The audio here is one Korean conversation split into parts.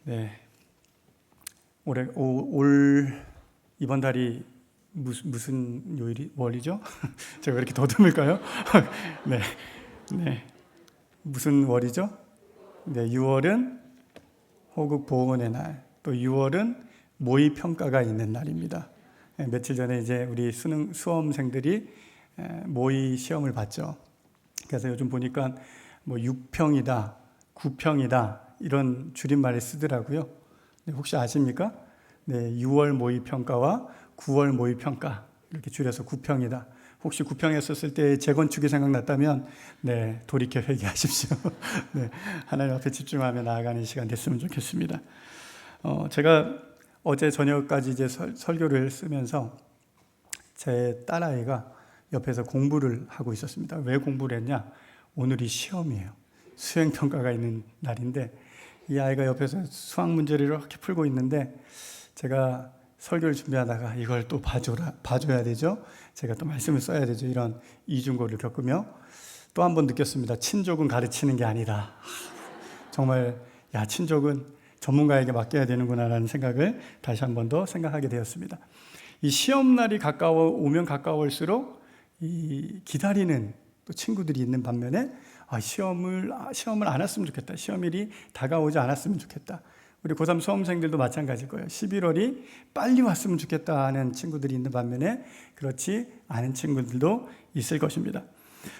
네. 올 이번 달이 무슨 월이죠? 제가 왜 이렇게 더듬을까요? 네. 네. 무슨 월이죠? 네, 6월은 호국 보훈의 날, 또 6월은 모의 평가가 있는 날입니다. 며칠 전에 이제 우리 수험생들이 모의 시험을 봤죠. 그래서 요즘 보니까 뭐 6평이다, 9평이다 이런 줄임말을 쓰더라고요. 네, 혹시 아십니까? 네, 6월 모의 평가와 9월 모의 평가 이렇게 줄여서 9평이다. 혹시 9평에 썼을 때 재건축이 생각났다면 네, 돌이켜 회개하십시오. 네, 하나님 앞에 집중하며 나아가는 시간 됐으면 좋겠습니다. 제가 어제 저녁까지 이제 설교를 쓰면서 제 딸아이가 옆에서 공부를 하고 있었습니다. 왜 공부를 했냐? 오늘이 시험이에요. 수행평가가 있는 날인데 이 아이가 옆에서 수학 문제를 이렇게 풀고 있는데 제가 설교를 준비하다가 이걸 또 봐줘야 되죠. 제가 또 말씀을 써야 되죠. 이런 이중고를 겪으며 또 한 번 느꼈습니다. 친족은 가르치는 게 아니다. 정말 친족은 전문가에게 맡겨야 되는구나라는 생각을 다시 한 번 더 생각하게 되었습니다. 이 시험날이 오면 가까울수록 이 기다리는 또 친구들이 있는 반면에 시험을 안 왔으면 좋겠다. 시험일이 다가오지 않았으면 좋겠다. 우리 고3 수험생들도 마찬가지일 거예요. 11월이 빨리 왔으면 좋겠다 하는 친구들이 있는 반면에 그렇지 않은 친구들도 있을 것입니다.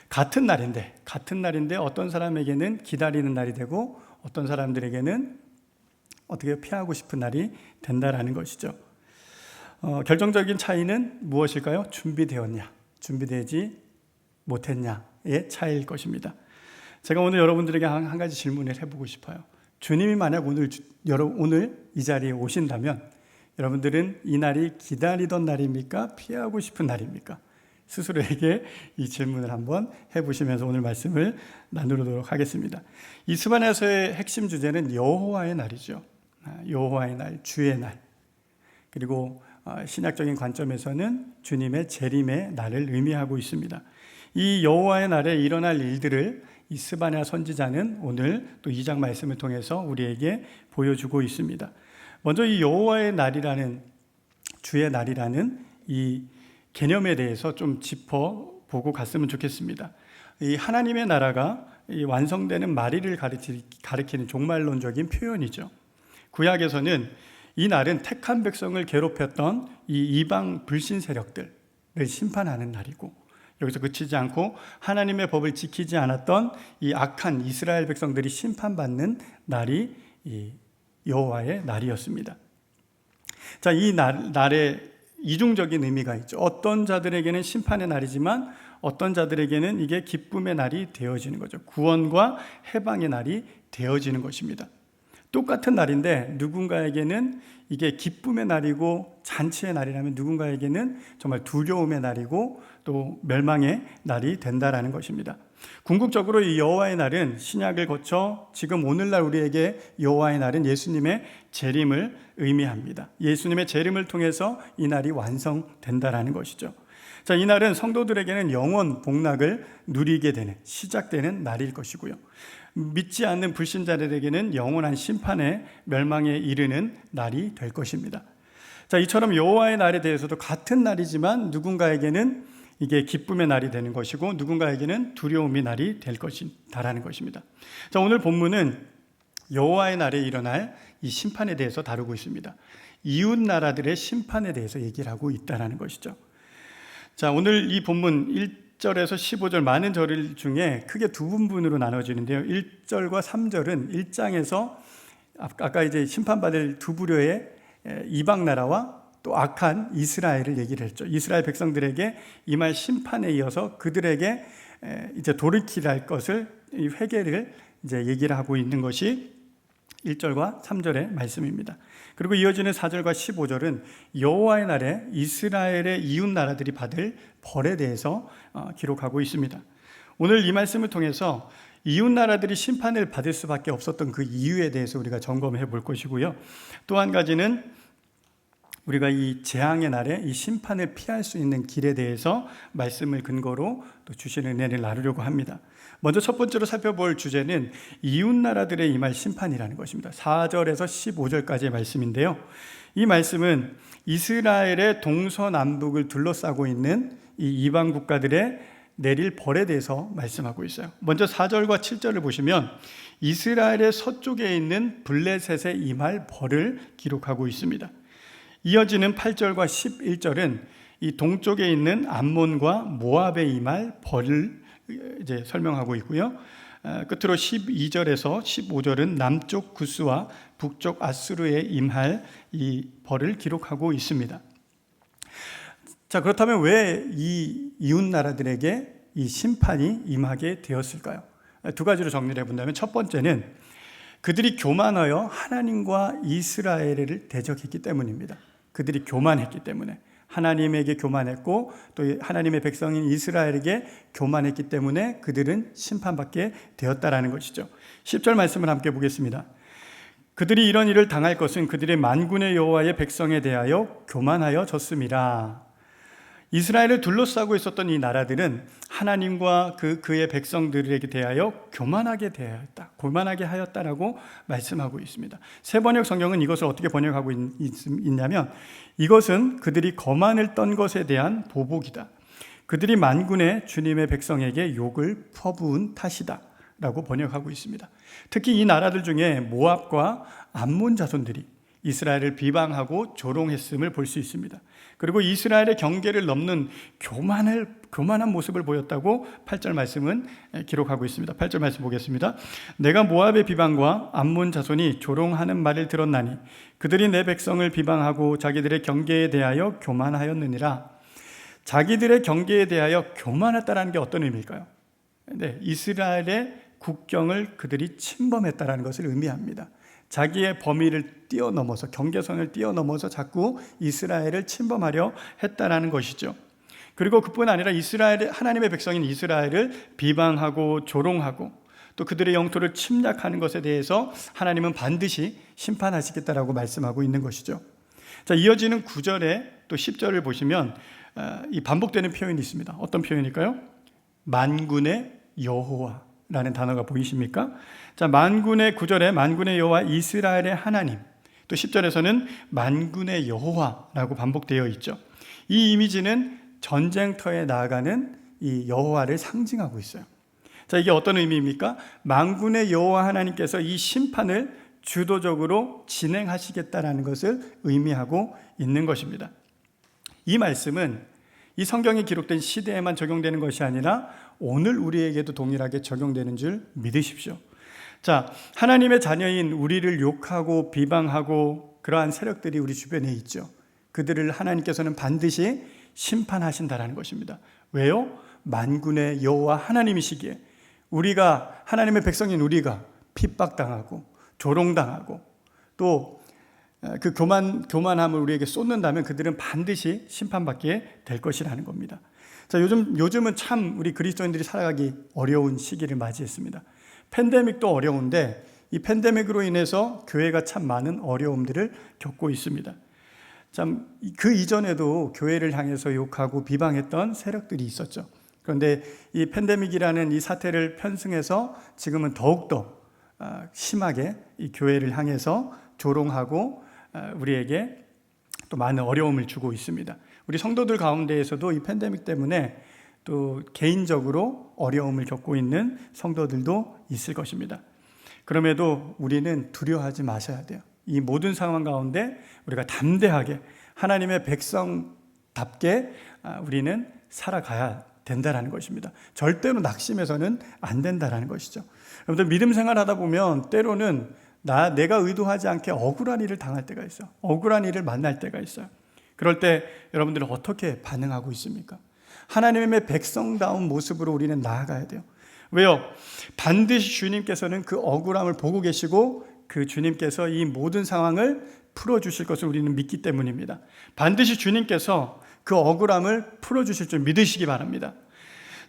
같은 날인데 어떤 사람에게는 기다리는 날이 되고 어떤 사람들에게는 어떻게 피하고 싶은 날이 된다라는 것이죠. 결정적인 차이는 무엇일까요? 준비되었냐, 준비되지 못했냐의 차이일 것입니다. 제가 오늘 여러분들에게 한 가지 질문을 해보고 싶어요. 주님이 만약 오늘 이 자리에 오신다면 여러분들은 이 날이 기다리던 날입니까? 피하고 싶은 날입니까? 스스로에게 이 질문을 한번 해보시면서 오늘 말씀을 나누도록 하겠습니다. 이 스바냐서의 핵심 주제는 여호와의 날이죠. 여호와의 날, 주의 날. 그리고 신약적인 관점에서는 주님의 재림의 날을 의미하고 있습니다. 이 여호와의 날에 일어날 일들을 이 스바냐 선지자는 오늘 또 2장 말씀을 통해서 우리에게 보여주고 있습니다. 먼저 이 여호와의 날이라는 주의 날이라는 이 개념에 대해서 좀 짚어보고 갔으면 좋겠습니다. 이 하나님의 나라가 이 완성되는 말일을 가리키는 종말론적인 표현이죠. 구약에서는 이 날은 택한 백성을 괴롭혔던 이 이방 불신 세력들을 심판하는 날이고 여기서 그치지 않고 하나님의 법을 지키지 않았던 이 악한 이스라엘 백성들이 심판받는 날이 이 여호와의 날이었습니다. 자, 이 날에 이중적인 의미가 있죠. 어떤 자들에게는 심판의 날이지만 어떤 자들에게는 이게 기쁨의 날이 되어지는 거죠. 구원과 해방의 날이 되어지는 것입니다. 똑같은 날인데 누군가에게는 이게 기쁨의 날이고 잔치의 날이라면 누군가에게는 정말 두려움의 날이고 또 멸망의 날이 된다라는 것입니다. 궁극적으로 이 여호와의 날은 신약을 거쳐 지금 오늘날 우리에게 여호와의 날은 예수님의 재림을 의미합니다. 예수님의 재림을 통해서 이 날이 완성된다라는 것이죠. 자, 이 날은 성도들에게는 영원 복락을 누리게 되는 시작되는 날일 것이고요. 믿지 않는 불신자들에게는 영원한 심판의 멸망에 이르는 날이 될 것입니다. 자, 이처럼 여호와의 날에 대해서도 같은 날이지만 누군가에게는 이게 기쁨의 날이 되는 것이고 누군가에게는 두려움의 날이 될 것이다라는 것입니다. 자, 오늘 본문은 여호와의 날에 일어날 이 심판에 대해서 다루고 있습니다. 이웃 나라들의 심판에 대해서 얘기를 하고 있다라는 것이죠. 자, 오늘 이 본문 1절에서 15절 많은 절 중에 크게 두 부분으로 나눠지는데요. 1절과 3절은 1장에서 아까 이제 심판받을 두 부류의 이방 나라와 또 악한 이스라엘을 얘기를 했죠. 이스라엘 백성들에게 임할 심판에 이어서 그들에게 이제 돌이키라 할 것을 이 회개를 이제 얘기를 하고 있는 것이 1절과 3절의 말씀입니다. 그리고 이어지는 4절과 15절은 여호와의 날에 이스라엘의 이웃 나라들이 받을 벌에 대해서 기록하고 있습니다. 오늘 이 말씀을 통해서 이웃 나라들이 심판을 받을 수밖에 없었던 그 이유에 대해서 우리가 점검해 볼 것이고요. 또 한 가지는 우리가 이 재앙의 날에 이 심판을 피할 수 있는 길에 대해서 말씀을 근거로 또 주신 은혜를 나누려고 합니다. 먼저 첫 번째로 살펴볼 주제는 이웃 나라들에 임할 심판이라는 것입니다. 4절에서 15절까지의 말씀인데요. 이 말씀은 이스라엘의 동서남북을 둘러싸고 있는 이 이방 국가들의 내릴 벌에 대해서 말씀하고 있어요. 먼저 4절과 7절을 보시면 이스라엘의 서쪽에 있는 블레셋에 임할 벌을 기록하고 있습니다. 이어지는 8절과 11절은 이 동쪽에 있는 암몬과 모압에 임할 벌을 이제 설명하고 있고요. 끝으로 12절에서 15절은 남쪽 구스와 북쪽 아수르에 임할 이 벌을 기록하고 있습니다. 자, 그렇다면 왜 이 이웃 나라들에게 이 심판이 임하게 되었을까요? 두 가지로 정리를 해본다면, 첫 번째는 그들이 교만하여 하나님과 이스라엘을 대적했기 때문입니다. 그들이 교만했기 때문에, 하나님에게 교만했고 또 하나님의 백성인 이스라엘에게 교만했기 때문에 그들은 심판받게 되었다라는 것이죠. 10절 말씀을 함께 보겠습니다. 그들이 이런 일을 당할 것은 그들의 만군의 여호와의 백성에 대하여 교만하여 졌음이라. 이스라엘을 둘러싸고 있었던 이 나라들은 하나님과 그의 백성들에게 대하여 교만하게 하였다라고 말씀하고 있습니다. 세번역 성경은 이것을 어떻게 번역하고 있냐면, 이것은 그들이 거만을 떤 것에 대한 보복이다. 그들이 만군의 주님의 백성에게 욕을 퍼부은 탓이다 라고 번역하고 있습니다. 특히 이 나라들 중에 모압과 암몬 자손들이 이스라엘을 비방하고 조롱했음을 볼 수 있습니다. 그리고 이스라엘의 경계를 넘는 교만한 모습을 보였다고 8절 말씀은 기록하고 있습니다. 8절 말씀 보겠습니다. 내가 모압의 비방과 암몬 자손이 조롱하는 말을 들었나니 그들이 내 백성을 비방하고 자기들의 경계에 대하여 교만하였느니라. 자기들의 경계에 대하여 교만했다는 게 어떤 의미일까요? 네, 이스라엘의 국경을 그들이 침범했다는 것을 의미합니다. 자기의 범위를 뛰어넘어서, 경계선을 뛰어넘어서 자꾸 이스라엘을 침범하려 했다라는 것이죠. 그리고 그뿐 아니라 하나님의 백성인 이스라엘을 비방하고 조롱하고 또 그들의 영토를 침략하는 것에 대해서 하나님은 반드시 심판하시겠다라고 말씀하고 있는 것이죠. 자, 이어지는 9절에 또 10절을 보시면 이 반복되는 표현이 있습니다. 어떤 표현일까요? 만군의 여호와라는 단어가 보이십니까? 자, 만군의 9절에 만군의 여호와 이스라엘의 하나님, 또 10절에서는 만군의 여호와라고 반복되어 있죠. 이 이미지는 전쟁터에 나아가는 이 여호와를 상징하고 있어요. 자, 이게 어떤 의미입니까? 만군의 여호와 하나님께서 이 심판을 주도적으로 진행하시겠다라는 것을 의미하고 있는 것입니다. 이 말씀은 이 성경에 기록된 시대에만 적용되는 것이 아니라 오늘 우리에게도 동일하게 적용되는 줄 믿으십시오. 자, 하나님의 자녀인 우리를 욕하고 비방하고 그러한 세력들이 우리 주변에 있죠. 그들을 하나님께서는 반드시 심판하신다라는 것입니다. 왜요? 만군의 여호와 하나님이시기에 우리가, 하나님의 백성인 우리가 핍박당하고 조롱당하고 또 그 교만함을 우리에게 쏟는다면 그들은 반드시 심판받게 될 것이라는 겁니다. 자, 요즘은 참 우리 그리스도인들이 살아가기 어려운 시기를 맞이했습니다. 팬데믹도 어려운데 이 팬데믹으로 인해서 교회가 참 많은 어려움들을 겪고 있습니다. 참 그 이전에도 교회를 향해서 욕하고 비방했던 세력들이 있었죠. 그런데 이 팬데믹이라는 이 사태를 편승해서 지금은 더욱더 심하게 이 교회를 향해서 조롱하고 우리에게 또 많은 어려움을 주고 있습니다. 우리 성도들 가운데에서도 이 팬데믹 때문에 또 개인적으로 어려움을 겪고 있는 성도들도 있을 것입니다. 그럼에도 우리는 두려워하지 마셔야 돼요. 이 모든 상황 가운데 우리가 담대하게 하나님의 백성답게 우리는 살아가야 된다라는 것입니다. 절대로 낙심해서는 안 된다라는 것이죠. 여러분들 믿음 생활하다 보면 때로는 내가 의도하지 않게 억울한 일을 당할 때가 있어요. 억울한 일을 만날 때가 있어요. 그럴 때 여러분들은 어떻게 반응하고 있습니까? 하나님의 백성다운 모습으로 우리는 나아가야 돼요. 왜요? 반드시 주님께서는 그 억울함을 보고 계시고 그 주님께서 이 모든 상황을 풀어주실 것을 우리는 믿기 때문입니다. 반드시 주님께서 그 억울함을 풀어주실 줄 믿으시기 바랍니다.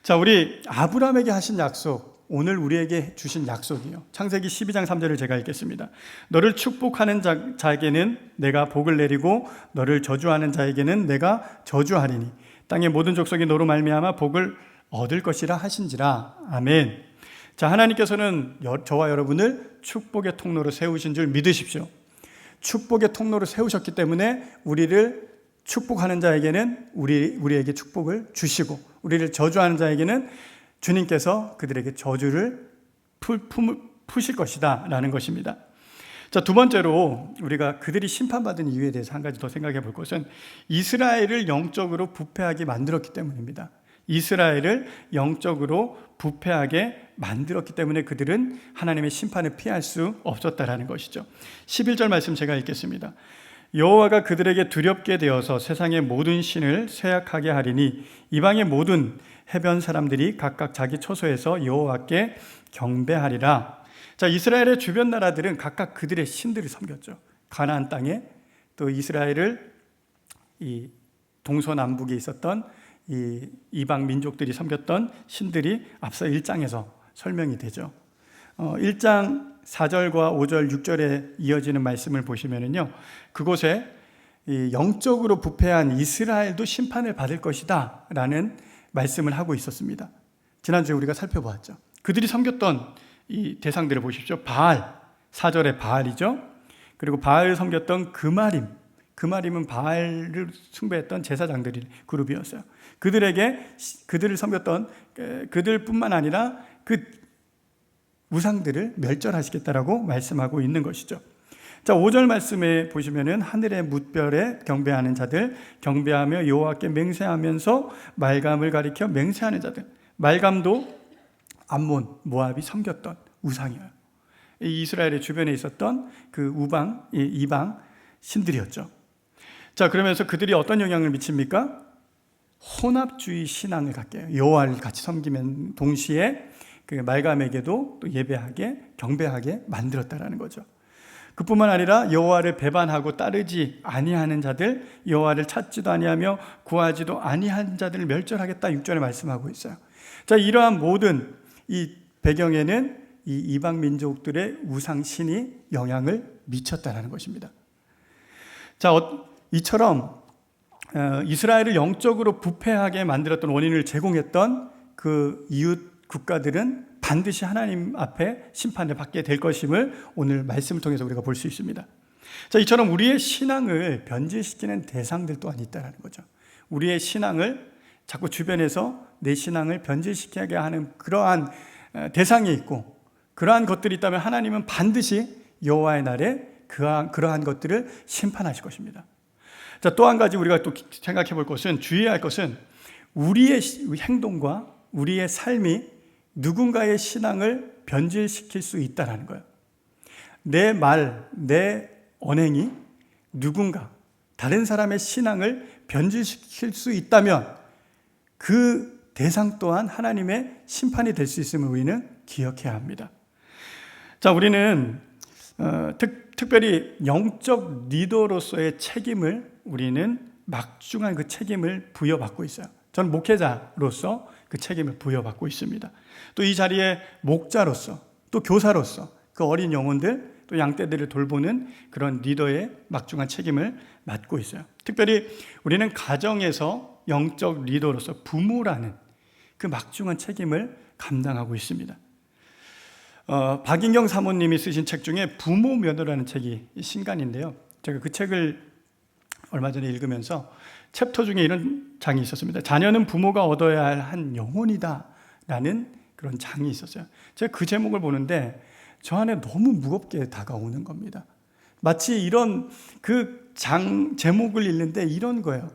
자, 우리 아브라함에게 하신 약속, 오늘 우리에게 주신 약속이에요. 창세기 12장 3절을 제가 읽겠습니다. 너를 축복하는 자에게는 내가 복을 내리고 너를 저주하는 자에게는 내가 저주하리니 땅의 모든 족속이 너로 말미암아 복을 얻을 것이라 하신지라. 아멘. 자, 하나님께서는 저와 여러분을 축복의 통로로 세우신 줄 믿으십시오. 축복의 통로로 세우셨기 때문에 우리를 축복하는 자에게는 우리에게 축복을 주시고, 우리를 저주하는 자에게는 주님께서 그들에게 저주를 푸실 것이다 라는 것입니다. 자, 두 번째로 우리가 그들이 심판받은 이유에 대해서 한 가지 더 생각해 볼 것은 이스라엘을 영적으로 부패하게 만들었기 때문입니다. 이스라엘을 영적으로 부패하게 만들었기 때문에 그들은 하나님의 심판을 피할 수 없었다라는 것이죠. 11절 말씀 제가 읽겠습니다. 여호와가 그들에게 두렵게 되어서 세상의 모든 신을 쇠약하게 하리니 이방의 모든 해변 사람들이 각각 자기 처소에서 여호와께 경배하리라. 자, 이스라엘의 주변 나라들은 각각 그들의 신들을 섬겼죠. 가나안 땅에 또 이스라엘을 이 동서남북에 있었던 이 이방 민족들이 섬겼던 신들이 앞서 1장에서 설명이 되죠. 1장 4절과 5절, 6절에 이어지는 말씀을 보시면은요, 그곳에 이 영적으로 부패한 이스라엘도 심판을 받을 것이다 라는 말씀을 하고 있었습니다. 지난주에 우리가 살펴보았죠. 그들이 섬겼던 이 대상들을 보십시오. 바알, 4절에 바알이죠. 그리고 바알을 섬겼던 그마림은 바알을 숭배했던 제사장들의 그룹이었어요. 그들을 섬겼던 그들뿐만 아니라 그 우상들을 멸절하시겠다라고 말씀하고 있는 것이죠. 자, 5절 말씀에 보시면은 하늘의 뭇별에 경배하는 자들, 경배하며 여호와께 맹세하면서 말감을 가리켜 맹세하는 자들. 말감도 암몬, 모압이 섬겼던 우상이에요. 이스라엘의 주변에 있었던 그 이방 신들이었죠. 자, 그러면서 그들이 어떤 영향을 미칩니까? 혼합주의 신앙을 갖게 해요. 여호와를 같이 섬기면 동시에 그 말감에게도 또 예배하게, 경배하게 만들었다라는 거죠. 그뿐만 아니라 여호와를 배반하고 따르지 아니하는 자들, 여호와를 찾지도 아니하며 구하지도 아니한 자들을 멸절하겠다 6절에 말씀하고 있어요. 자, 이러한 모든 이 배경에는 이 이방 민족들의 우상신이 영향을 미쳤다는 것입니다. 자, 이처럼 이스라엘을 영적으로 부패하게 만들었던 원인을 제공했던 그 이웃 국가들은 반드시 하나님 앞에 심판을 받게 될 것임을 오늘 말씀을 통해서 우리가 볼 수 있습니다. 자, 이처럼 우리의 신앙을 변질시키는 대상들 또한 있다는 거죠. 우리의 신앙을 자꾸 주변에서 내 신앙을 변질시키게 하는 그러한 대상이 있고, 그러한 것들이 있다면 하나님은 반드시 여호와의 날에 그러한 것들을 심판하실 것입니다. 자, 또 한 가지 우리가 또 생각해 볼 것은, 주의해야 할 것은 우리의 행동과 우리의 삶이 누군가의 신앙을 변질시킬 수 있다는 거예요. 내 말, 내 언행이 누군가 다른 사람의 신앙을 변질시킬 수 있다면 그 대상 또한 하나님의 심판이 될 수 있음을 우리는 기억해야 합니다. 자, 우리는 특별히 영적 리더로서의 책임을 우리는 막중한 그 책임을 부여받고 있어요. 저는 목회자로서 그 책임을 부여받고 있습니다. 또 이 자리에 목자로서, 또 교사로서 그 어린 영혼들, 또 양떼들을 돌보는 그런 리더의 막중한 책임을 맡고 있어요. 특별히 우리는 가정에서 영적 리더로서 부모라는 그 막중한 책임을 감당하고 있습니다. 박인경 사모님이 쓰신 책 중에 부모 면허라는 책이 신간인데요. 제가 그 책을 얼마 전에 읽으면서 챕터 중에 이런 장이 있었습니다. 자녀는 부모가 얻어야 할 한 영혼이다 라는 그런 장이 있었어요. 제가 그 제목을 보는데 저 안에 너무 무겁게 다가오는 겁니다. 마치 이런 그 장 제목을 읽는데 이런 거예요.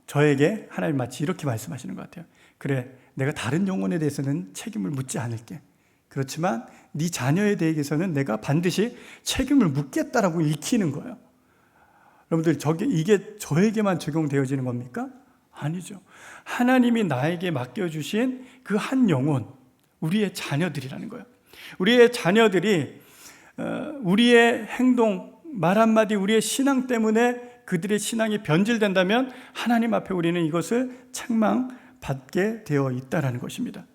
저에게 하나님 마치 이렇게 말씀하시는 것 같아요. 그래, 내가 다른 영혼에 대해서는 책임을 묻지 않을게. 그렇지만 네 자녀에 대해서는 내가 반드시 책임을 묻겠다라고 읽히는 거예요. 여러분들, 이게 저에게만 적용되어지는 겁니까? 아니죠. 하나님이 나에게 맡겨주신 그 한 영혼, 우리의 자녀들이라는 거예요. 우리의 자녀들이 우리의 행동, 말 한마디, 우리의 신앙 때문에 그들의 신앙이 변질된다면 하나님 앞에 우리는 이것을 책망받게 되어 있다는 것입니다.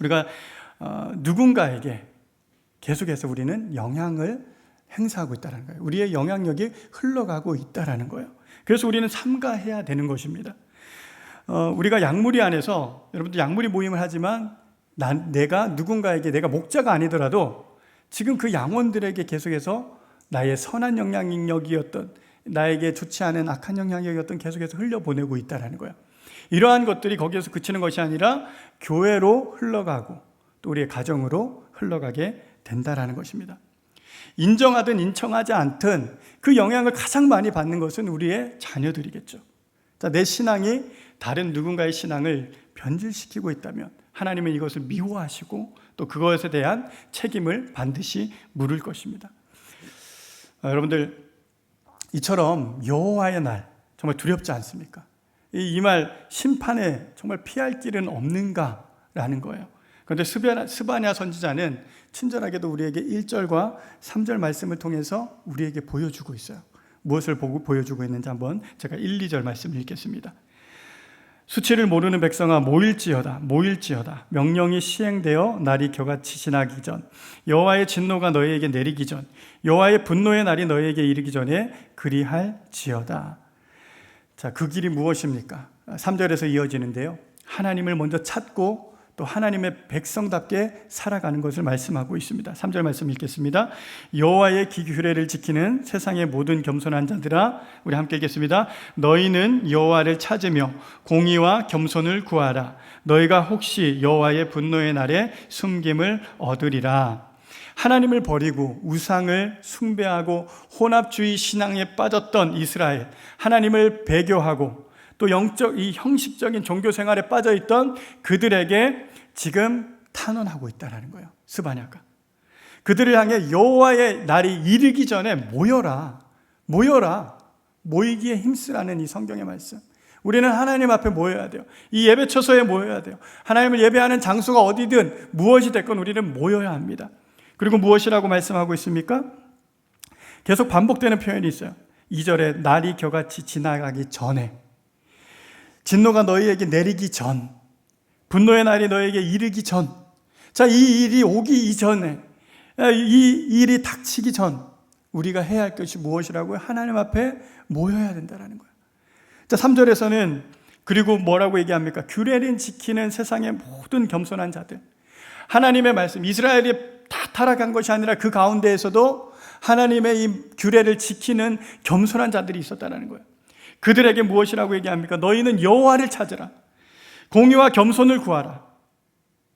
우리가 누군가에게 계속해서 우리는 영향을 행사하고 있다는 거예요. 우리의 영향력이 흘러가고 있다는 거예요. 그래서 우리는 삼가해야 되는 것입니다. 우리가 약물이 안에서, 여러분들 약물이 모임을 하지만 내가 누군가에게, 내가 목자가 아니더라도 지금 그 양원들에게 계속해서 나의 선한 영향력이었던, 나에게 좋지 않은 악한 영향력이었던 계속해서 흘려보내고 있다는 거예요. 이러한 것들이 거기에서 그치는 것이 아니라 교회로 흘러가고 또 우리의 가정으로 흘러가게 된다는 것입니다. 인정하든 인정하지 않든 그 영향을 가장 많이 받는 것은 우리의 자녀들이겠죠. 자, 내 신앙이 다른 누군가의 신앙을 변질시키고 있다면 하나님은 이것을 미워하시고 또 그것에 대한 책임을 반드시 물을 것입니다. 여러분들, 이처럼 여호와의 날 정말 두렵지 않습니까? 이 말 심판에 정말 피할 길은 없는가라는 거예요. 그런데 스바냐 선지자는 친절하게도 우리에게 1절과 3절 말씀을 통해서 우리에게 보여주고 있어요. 무엇을 보고 보여주고 있는지 한번 제가 1, 2절 말씀 읽겠습니다. 수치를 모르는 백성아 모일지어다 명령이 시행되어 날이 겨같이 지나기 전 여호와의 진노가 너희에게 내리기 전 여호와의 분노의 날이 너희에게 이르기 전에 그리할지어다. 자, 그 길이 무엇입니까? 3절에서 이어지는데요, 하나님을 먼저 찾고 또 하나님의 백성답게 살아가는 것을 말씀하고 있습니다. 3절 말씀 읽겠습니다. 여호와의 규례를 지키는 세상의 모든 겸손한 자들아, 우리 함께 읽겠습니다. 너희는 여호와를 찾으며 공의와 겸손을 구하라. 너희가 혹시 여호와의 분노의 날에 숨김을 얻으리라. 하나님을 버리고 우상을 숭배하고 혼합주의 신앙에 빠졌던 이스라엘, 하나님을 배교하고 또 이 형식적인 종교 생활에 빠져있던 그들에게 지금 탄원하고 있다는 거예요. 스바냐가 그들을 향해 여호와의 날이 이르기 전에 모여라, 모이기에 힘쓰라는 이 성경의 말씀. 우리는 하나님 앞에 모여야 돼요. 이 예배 처소에 모여야 돼요. 하나님을 예배하는 장소가 어디든 무엇이 됐건 우리는 모여야 합니다. 그리고 무엇이라고 말씀하고 있습니까? 계속 반복되는 표현이 있어요. 2절에 날이 겨같이 지나가기 전에, 진노가 너희에게 내리기 전, 분노의 날이 너희에게 이르기 전. 자, 이 일이 오기 이전에, 이 일이 닥치기 전 우리가 해야 할 것이 무엇이라고요? 하나님 앞에 모여야 된다는 거예요. 자, 3절에서는 그리고 뭐라고 얘기합니까? 규례를 지키는 세상의 모든 겸손한 자들. 하나님의 말씀, 이스라엘이 다 타락한 것이 아니라 그 가운데에서도 하나님의 이 규례를 지키는 겸손한 자들이 있었다는 거예요. 그들에게 무엇이라고 얘기합니까? 너희는 여호와를 찾으라. 공의와 겸손을 구하라.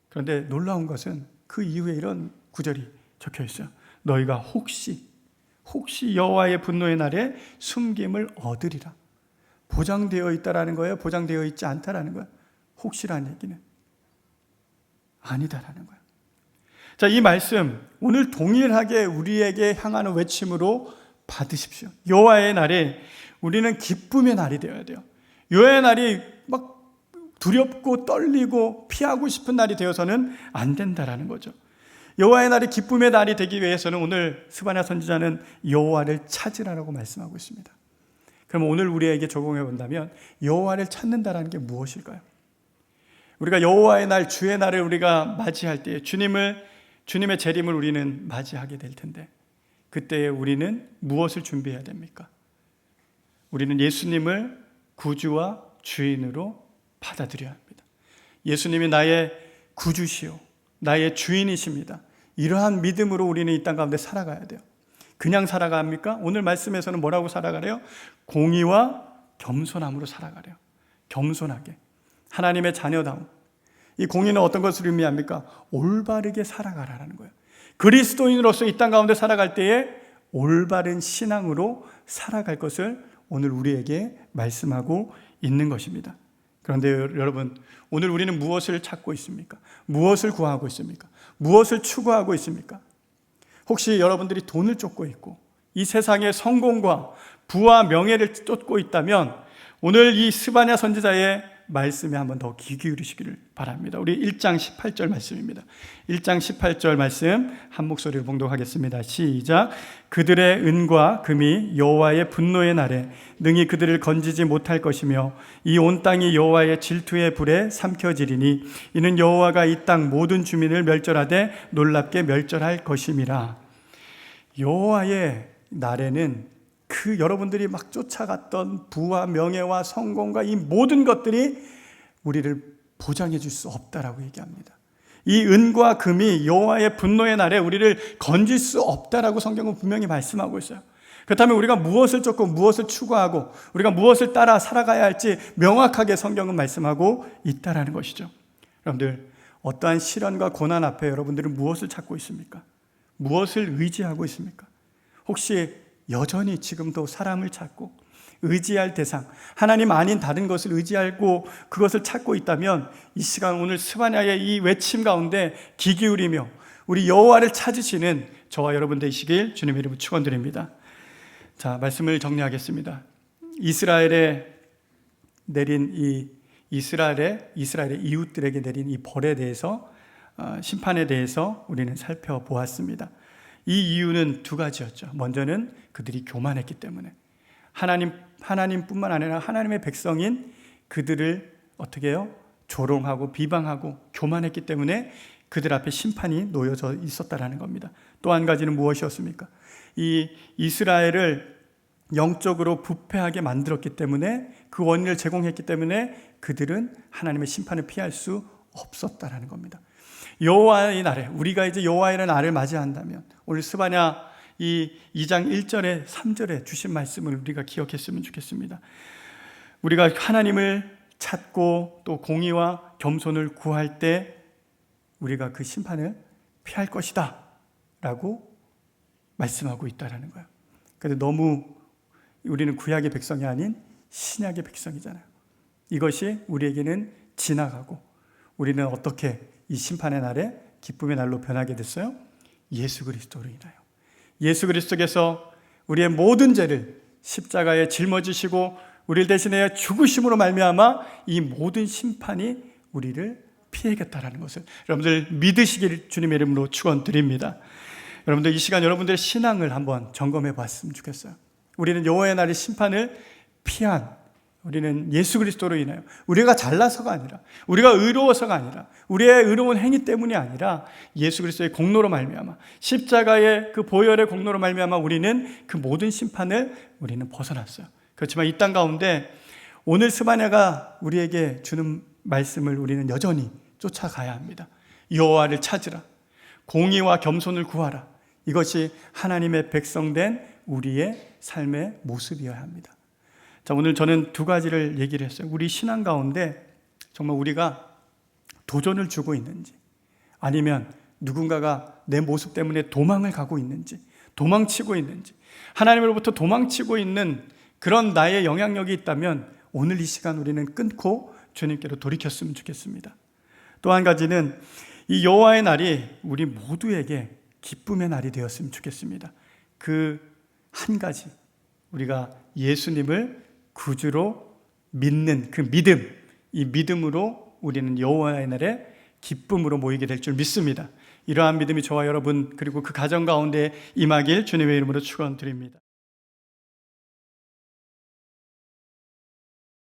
그런데 놀라운 것은 그 이후에 이런 구절이 적혀 있어요. 너희가 혹시 여호와의 분노의 날에 숨김을 얻으리라. 보장되어 있다라는 거예요? 보장되어 있지 않다라는 거예요? 혹시라는 얘기는 아니다라는 거예요. 자, 이 말씀 오늘 동일하게 우리에게 향하는 외침으로 받으십시오. 여호와의 날에 우리는 기쁨의 날이 되어야 돼요. 여호와의 날이 막 두렵고 떨리고 피하고 싶은 날이 되어서는 안 된다라는 거죠. 여호와의 날이 기쁨의 날이 되기 위해서는 오늘 스바냐 선지자는 여호와를 찾으라고 말씀하고 있습니다. 그럼 오늘 우리에게 적용해 본다면 여호와를 찾는다라는 게 무엇일까요? 우리가 여호와의 날, 주의 날을 우리가 맞이할 때 주님의 재림을 우리는 맞이하게 될 텐데 그때에 우리는 무엇을 준비해야 됩니까? 우리는 예수님을 구주와 주인으로 받아들여야 합니다. 예수님이 나의 구주시오, 나의 주인이십니다. 이러한 믿음으로 우리는 이 땅 가운데 살아가야 돼요. 그냥 살아갑니까? 오늘 말씀에서는 뭐라고 살아가래요? 공의와 겸손함으로 살아가래요. 겸손하게, 하나님의 자녀다움. 이 공의는 어떤 것을 의미합니까? 올바르게 살아가라는 거예요. 그리스도인으로서 이 땅 가운데 살아갈 때에 올바른 신앙으로 살아갈 것을 오늘 우리에게 말씀하고 있는 것입니다. 그런데 여러분, 오늘 우리는 무엇을 찾고 있습니까? 무엇을 구하고 있습니까? 무엇을 추구하고 있습니까? 혹시 여러분들이 돈을 쫓고 있고 이 세상의 성공과 부와 명예를 쫓고 있다면 오늘 이 스바냐 선지자의 말씀에 한번 더 귀 기울이시기를 바랍니다. 우리 1장 18절 말씀입니다. 1장 18절 말씀 한 목소리로 봉독하겠습니다. 시작. 그들의 은과 금이 여호와의 분노의 날에 능히 그들을 건지지 못할 것이며 이 온 땅이 여호와의 질투의 불에 삼켜지리니 이는 여호와가 이 땅 모든 주민을 멸절하되 놀랍게 멸절할 것임이라. 여호와의 날에는 그 여러분들이 막 쫓아갔던 부와 명예와 성공과 이 모든 것들이 우리를 보장해 줄 수 없다라고 얘기합니다. 이 은과 금이 여호와의 분노의 날에 우리를 건질 수 없다라고 성경은 분명히 말씀하고 있어요. 그렇다면 우리가 무엇을 쫓고 무엇을 추구하고 우리가 무엇을 따라 살아가야 할지 명확하게 성경은 말씀하고 있다라는 것이죠. 여러분들, 어떠한 시련과 고난 앞에 여러분들은 무엇을 찾고 있습니까? 무엇을 의지하고 있습니까? 혹시 여전히 지금도 사람을 찾고 의지할 대상, 하나님 아닌 다른 것을 의지하고 그것을 찾고 있다면 이 시간 오늘 스바냐의 이 외침 가운데 귀 기울이며 우리 여호와를 찾으시는 저와 여러분 되시길 주님의 이름으로 축원드립니다. 자, 말씀을 정리하겠습니다. 이스라엘의 이웃들에게 내린 이 벌에 대해서, 심판에 대해서 우리는 살펴보았습니다. 이 이유는 두 가지였죠. 먼저는 그들이 교만했기 때문에 하나님뿐만 아니라 하나님의 백성인 그들을 어떻게 해요? 조롱하고 비방하고 교만했기 때문에 그들 앞에 심판이 놓여져 있었다라는 겁니다. 또 한 가지는 무엇이었습니까? 이 이스라엘을 영적으로 부패하게 만들었기 때문에, 그 원인을 제공했기 때문에 그들은 하나님의 심판을 피할 수 없었다라는 겁니다. 여호와의 날에, 우리가 이제 여호와의 날을 맞이한다면 오늘 스바냐 이 2장 1절에 3절에 주신 말씀을 우리가 기억했으면 좋겠습니다. 우리가 하나님을 찾고 또 공의와 겸손을 구할 때 우리가 그 심판을 피할 것이다 라고 말씀하고 있다라는 거예요. 그런데 너무 우리는 구약의 백성이 아닌 신약의 백성이잖아요. 이것이 우리에게는 지나가고 우리는 어떻게 이 심판의 날에 기쁨의 날로 변하게 됐어요? 예수 그리스도로 인하여. 예수 그리스도께서 우리의 모든 죄를 십자가에 짊어지시고 우리를 대신하여 죽으심으로 말미암아 이 모든 심판이 우리를 피해겠다라는 것을 여러분들 믿으시길 주님의 이름으로 축원드립니다. 여러분들 이 시간 여러분들의 신앙을 한번 점검해 봤으면 좋겠어요. 우리는 여호와의 날의 심판을 피한, 우리는 예수 그리스도로 인하여, 우리가 잘나서가 아니라, 우리가 의로워서가 아니라, 우리의 의로운 행위 때문이 아니라 예수 그리스도의 공로로 말미암아, 십자가의 그 보혈의 공로로 말미암아 우리는 그 모든 심판을 우리는 벗어났어요. 그렇지만 이 땅 가운데 오늘 스바냐가 우리에게 주는 말씀을 우리는 여전히 쫓아가야 합니다. 여호와를 찾으라, 공의와 겸손을 구하라. 이것이 하나님의 백성된 우리의 삶의 모습이어야 합니다. 자, 오늘 저는 두 가지를 얘기를 했어요. 우리 신앙 가운데 정말 우리가 도전을 주고 있는지, 아니면 누군가가 내 모습 때문에 도망을 가고 있는지, 도망치고 있는지, 하나님으로부터 도망치고 있는 그런 나의 영향력이 있다면 오늘 이 시간 우리는 끊고 주님께로 돌이켰으면 좋겠습니다. 또 한 가지는 이 여호와의 날이 우리 모두에게 기쁨의 날이 되었으면 좋겠습니다. 그 한 가지, 우리가 예수님을 구주로 믿는 그 믿음, 이 믿음으로 우리는 여호와의 날에 기쁨으로 모이게 될 줄 믿습니다. 이러한 믿음이 저와 여러분 그리고 그 가정 가운데 임하길 주님의 이름으로 축원드립니다.